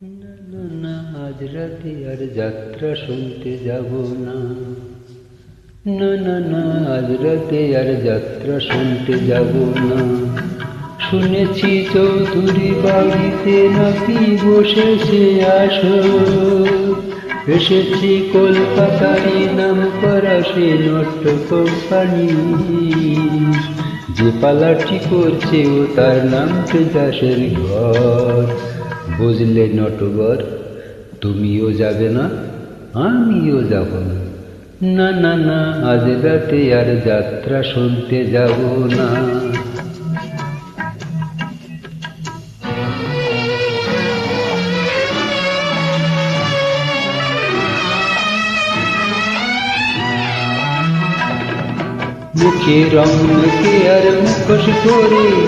না না না, আজ রাতে আর যাত্রা শুনতে যাব না। না না না, আজ রাতে আর যাত্রা শুনতে যাব না। শুনেছি চৌধুরী বাড়িতে নাকি বসেছে আসর। এসেছি কলকাতারই নাম করা সে নট্য কোম্পানি। যে পালাটি করছে ও তার নাম দাসের ঘর। বুঝলে নটবর, তুমিও যাবে না, আমিও যাব না। না না না, আজ রাতে আর যাত্রা শুনতে যাব না। মুখে রং মেখে আর মুখোশ করে